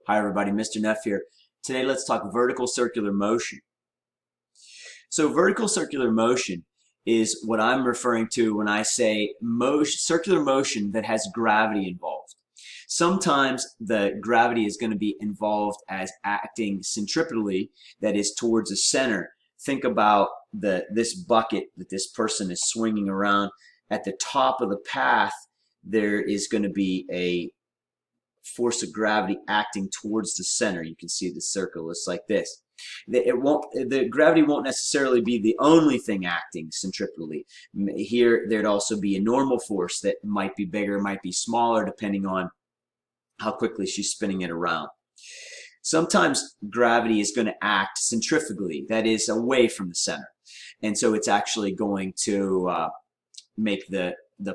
Hi everybody, Mr. Neff here. Today let's talk vertical circular motion. So vertical circular motion is what I'm referring to when I say circular motion that has gravity involved. Sometimes the gravity is going to be involved as acting centripetally, that is towards the center. Think about this bucket that this person is swinging around. At the top of the path, there is going to be a force of gravity acting towards the center. You can see the circle is like this. The gravity won't necessarily be the only thing acting centripetally. Here, there'd also be a normal force that might be bigger, might be smaller, depending on how quickly she's spinning it around. Sometimes gravity is going to act centrifugally, that is, away from the center. And so it's actually going to make the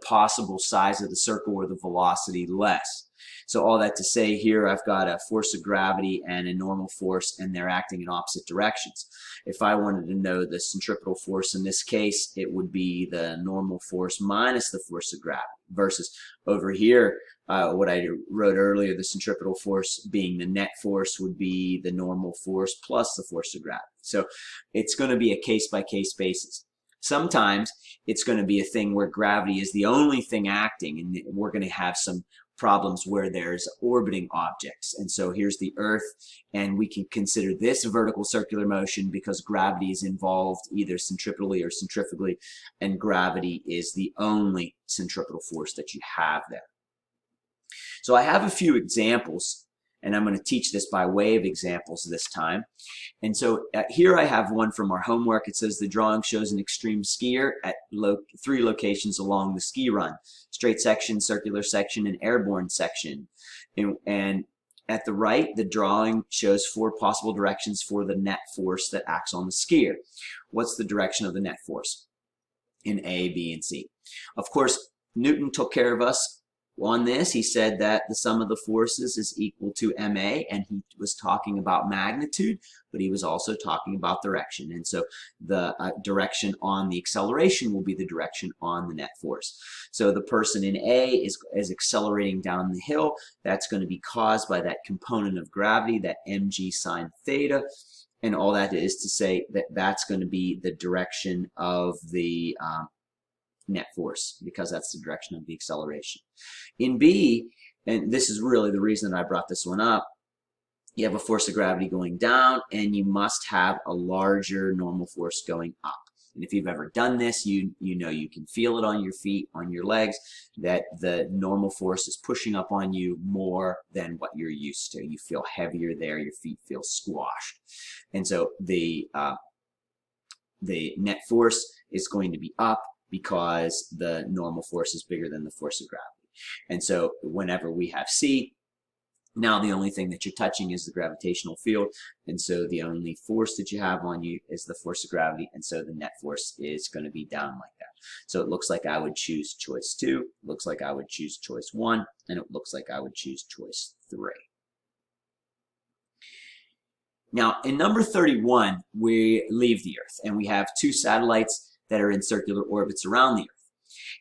possible size of the circle or the velocity less. So all that to say, here I've got a force of gravity and a normal force, and they're acting in opposite directions. If I wanted to know the centripetal force in this case, it would be the normal force minus the force of gravity, versus over here, what I wrote earlier, the centripetal force being the net force would be the normal force plus the force of gravity. So it's going to be a case-by-case basis. Sometimes it's going to be a thing where gravity is the only thing acting, and we're going to have some problems where there's orbiting objects. And so here's the Earth, and we can consider this vertical circular motion because gravity is involved either centripetally or centrifugally, and gravity is the only centripetal force that you have there. So I have a few examples, and I'm going to teach this by way of examples this time. And so here I have one from our homework. It says the drawing shows an extreme skier at 3 locations along the ski run: straight section, circular section, and airborne section. And at the right, the drawing shows 4 possible directions for the net force that acts on the skier. What's the direction of the net force in A, B, and C? Of course, Newton took care of us on this. He said that the sum of the forces is equal to ma, and he was talking about magnitude, but he was also talking about direction. And so the direction on the acceleration will be the direction on the net force. So the person in A is accelerating down the hill. That's going to be caused by that component of gravity, that mg sine theta. And all that is to say that that's going to be the direction of the net force, because that's the direction of the acceleration. In B, and this is really the reason that I brought this one up, you have a force of gravity going down, and you must have a larger normal force going up. And if you've ever done this, you know you can feel it on your feet, on your legs, that the normal force is pushing up on you more than what you're used to. You feel heavier there, your feet feel squashed. And so the net force is going to be up because the normal force is bigger than the force of gravity. And so whenever we have C, now the only thing that you're touching is the gravitational field, and so the only force that you have on you is the force of gravity, and so the net force is going to be down like that. So it looks like I would choose choice 2, looks like I would choose choice 1, and it looks like I would choose choice 3. Now in number 31, we leave the Earth, and we have 2 satellites that are in circular orbits around the Earth.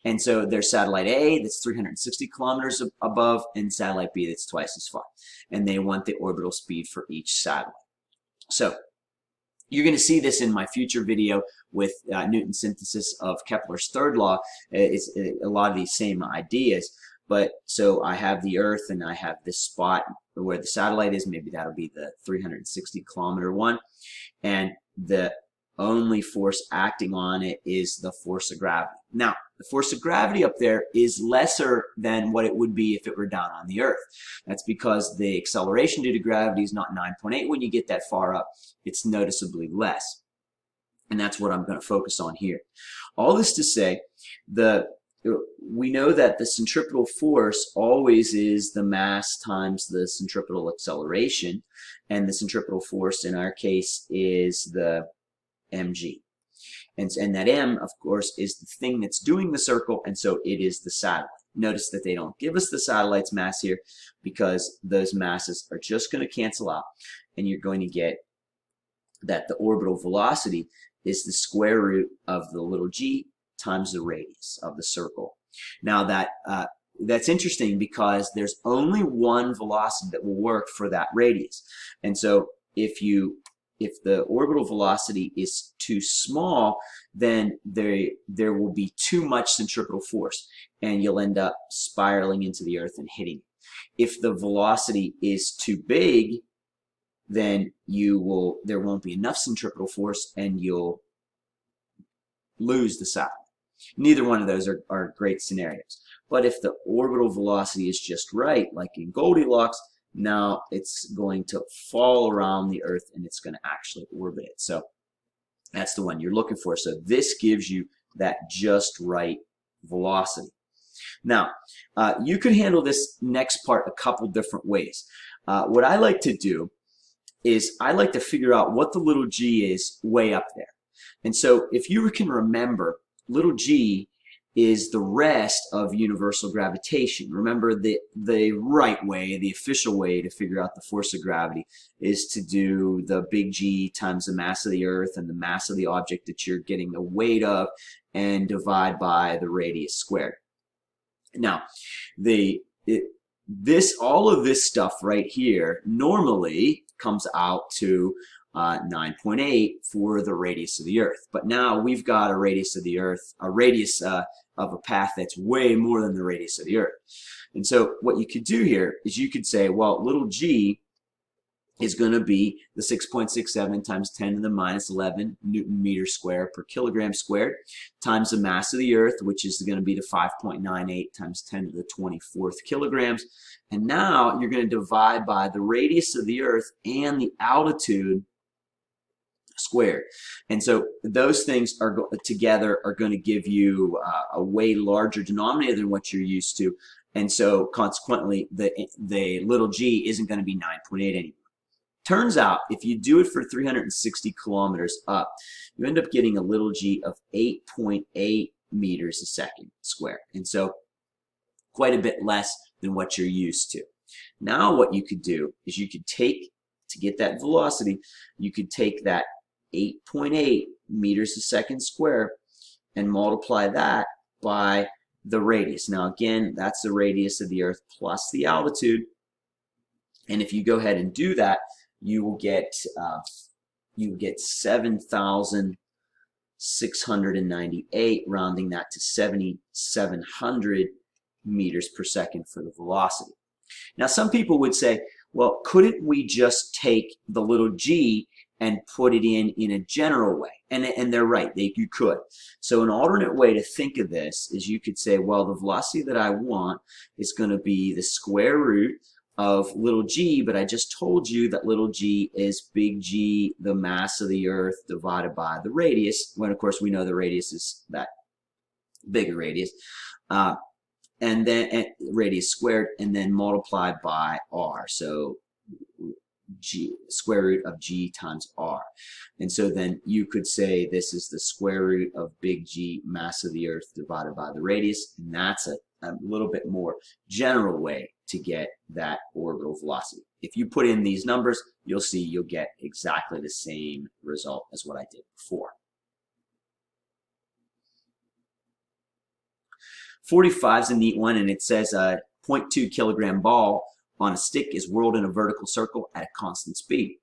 And so there's satellite A that's 360 kilometers above, and satellite B that's twice as far. And they want the orbital speed for each satellite. So you're going to see this in my future video with Newton's synthesis of Kepler's third law. It's a lot of these same ideas. But so I have the Earth, and I have this spot where the satellite is. Maybe that'll be the 360 kilometer one. And the only force acting on it is the force of gravity. Now, the force of gravity up there is lesser than what it would be if it were down on the Earth. That's because the acceleration due to gravity is not 9.8 when you get that far up. It's noticeably less. And that's what I'm going to focus on here. All this to say, we know that the centripetal force always is the mass times the centripetal acceleration, and the centripetal force in our case is the mg. And that m, of course, is the thing that's doing the circle, and so it is the satellite. Notice that they don't give us the satellite's mass here, because those masses are just going to cancel out, and you're going to get that the orbital velocity is the square root of the little g times the radius of the circle. Now that that's interesting because there's only one velocity that will work for that radius. And so if the orbital velocity is too small, then there will be too much centripetal force, and you'll end up spiraling into the Earth and hitting it. If the velocity is too big, then there won't be enough centripetal force, and you'll lose the satellite. Neither one of those are great scenarios. But if the orbital velocity is just right, like in Goldilocks, now it's going to fall around the Earth and it's going to actually orbit it. So that's the one you're looking for. So this gives you that just right velocity. Now, you could handle this next part a couple different ways. What I like to do is I like to figure out what the little g is way up there. And so if you can remember, little g is the rest of universal gravitation. Remember, the right way, the official way to figure out the force of gravity is to do the big G times the mass of the Earth and the mass of the object that you're getting the weight of, and divide by the radius squared. Now, all of this stuff right here normally comes out to 9.8 for the radius of the Earth. But now we've got a radius of the Earth, a radius of a path that's way more than the radius of the Earth. And so what you could do here is you could say, well, little g is going to be the 6.67 times 10 to the minus 11 Newton meters squared per kilogram squared times the mass of the Earth, which is going to be the 5.98 times 10 to the 24th kilograms. And now you're going to divide by the radius of the Earth and the altitude squared. And so those things together are going to give you a way larger denominator than what you're used to. And so consequently, the little g isn't going to be 9.8 anymore. Turns out, if you do it for 360 kilometers up, you end up getting a little g of 8.8 meters a second squared. And so quite a bit less than what you're used to. Now what you could do is you could take, to get that velocity, you could take that 8.8 meters a second squared and multiply that by the radius. Now again, that's the radius of the Earth plus the altitude. And if you go ahead and do that, you will get 7,698, rounding that to 7,700 meters per second for the velocity. Now some people would say, well, couldn't we just take the little g and put it in a general way? And they're right, you could. So an alternate way to think of this is you could say, well, the velocity that I want is going to be the square root of little g, but I just told you that little g is big G, the mass of the Earth, divided by the radius, when of course we know the radius is that bigger radius, and then radius squared, and then multiplied by r. So g, square root of g times r. And so then you could say this is the square root of big G, mass of the Earth, divided by the radius, and that's a little bit more general way to get that orbital velocity. If you put in these numbers, you'll see you'll get exactly the same result as what I did before. 45 is a neat one, and it says a 0.2 kilogram ball on a stick is whirled in a vertical circle at a constant speed.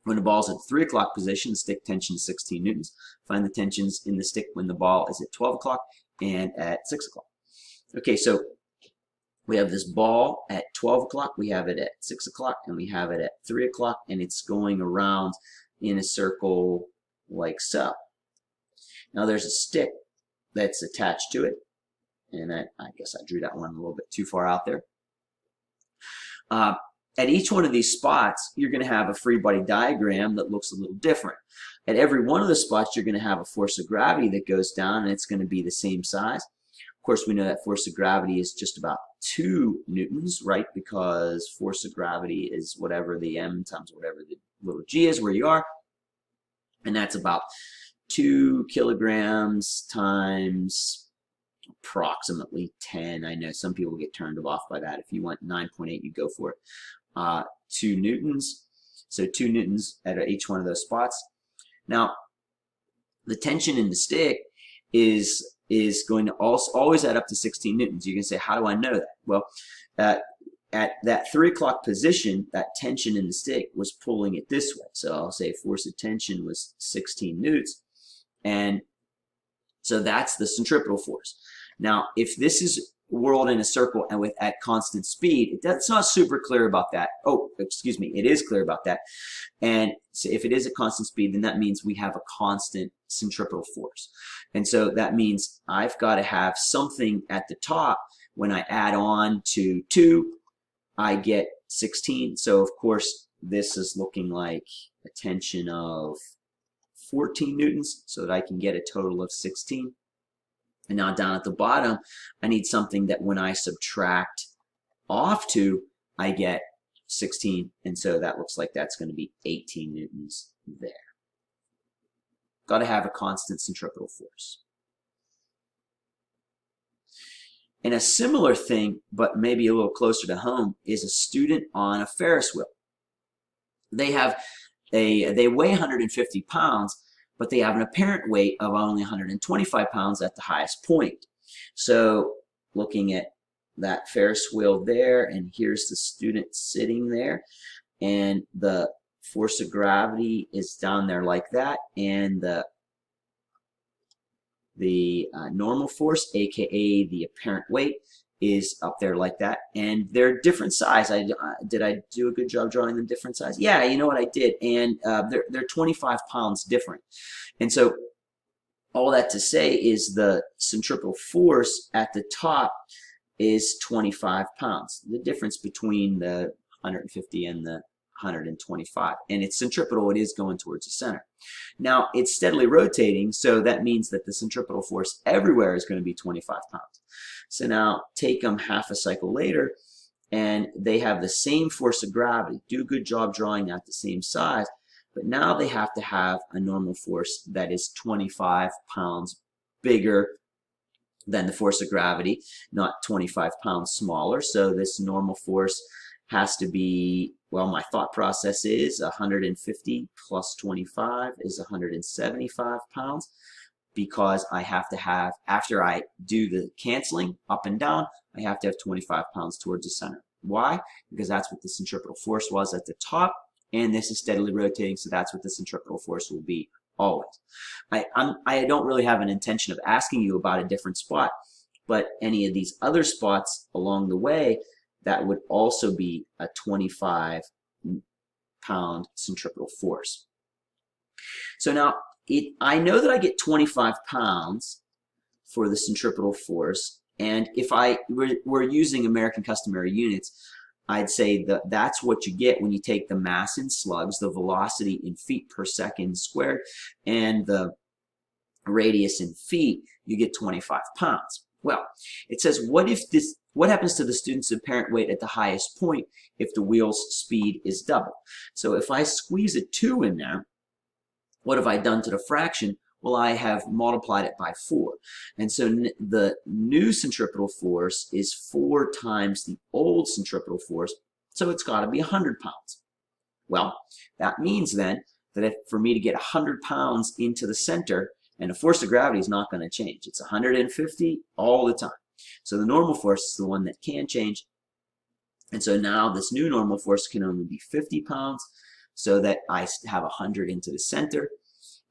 When the ball is at the 3 o'clock position, the stick tension is 16 newtons. Find the tensions in the stick when the ball is at 12 o'clock and at 6 o'clock. Okay, so we have this ball at 12 o'clock, we have it at 6 o'clock, and we have it at 3 o'clock, and it's going around in a circle like so. Now there's a stick that's attached to it, and I guess I drew that one a little bit too far out there. At each one of these spots, you're going to have a free body diagram that looks a little different. At every one of the spots, you're going to have a force of gravity that goes down, and it's going to be the same size. Of course, we know that force of gravity is just about 2 newtons, right? Because force of gravity is whatever the m times whatever the little g is where you are. And that's about 2 kilograms times approximately 10. I know some people get turned off by that. If you want 9.8, you go for it. 2 newtons. So 2 newtons at each one of those spots. Now, the tension in the stick is is going to also always add up to 16 newtons. You can say, how do I know that? Well, at that 3 o'clock position, that tension in the stick was pulling it this way. So I'll say force of tension was 16 newtons. And so that's the centripetal force. Now, if this is whirled in a circle and at constant speed, that's not super clear about that. Oh, excuse me, it is clear about that. And so if it is at constant speed, then that means we have a constant centripetal force. And so that means I've got to have something at the top. When I add on to 2, I get 16. So of course, this is looking like a tension of 14 newtons, so that I can get a total of 16. And now down at the bottom, I need something that when I subtract off 2, I get 16. And so that looks like that's going to be 18 newtons there. Got to have a constant centripetal force. And a similar thing, but maybe a little closer to home, is a student on a Ferris wheel. They weigh 150 pounds, but they have an apparent weight of only 125 pounds at the highest point. So looking at that Ferris wheel there, and here's the student sitting there, and the force of gravity is down there like that, and the normal force, aka the apparent weight, is up there like that, and they're different size. Did I do a good job drawing them different size? Yeah, you know what, I did, and they're 25 pounds different. And so all that to say is the centripetal force at the top is 25 pounds. The difference between the 150 and the 125, and it's centripetal, it is going towards the center. Now it's steadily rotating, so that means that the centripetal force everywhere is going to be 25 pounds. So now take them half a cycle later, and they have the same force of gravity. Do a good job drawing at the same size, but now they have to have a normal force that is 25 pounds bigger than the force of gravity, not 25 pounds smaller. So this normal force has to be, well, my thought process is 150 plus 25 is 175 pounds, because I have to have, after I do the canceling up and down, I have to have 25 pounds towards the center. Why? Because that's what the centripetal force was at the top, and this is steadily rotating, so that's what the centripetal force will be always. I don't really have an intention of asking you about a different spot, but any of these other spots along the way, that would also be a 25 pound centripetal force. So now I know that I get 25 pounds for the centripetal force, and if we're using American customary units, I'd say that that's what you get when you take the mass in slugs, the velocity in feet per second squared, and the radius in feet, you get 25 pounds. Well, it says, what happens to the student's apparent weight at the highest point if the wheel's speed is double? So if I squeeze a 2 in there, what have I done to the fraction? Well, I have multiplied it by 4. And so the new centripetal force is 4 times the old centripetal force, so it's got to be 100 pounds. Well, that means then that for me to get 100 pounds into the center, and the force of gravity is not going to change. It's 150 all the time. So the normal force is the one that can change. And so now this new normal force can only be 50 pounds, so that I have 100 into the center.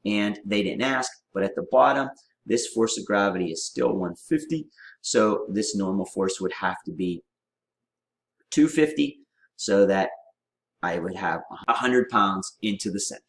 And they didn't ask, but at the bottom, this force of gravity is still 150. So this normal force would have to be 250, so that I would have 100 pounds into the center.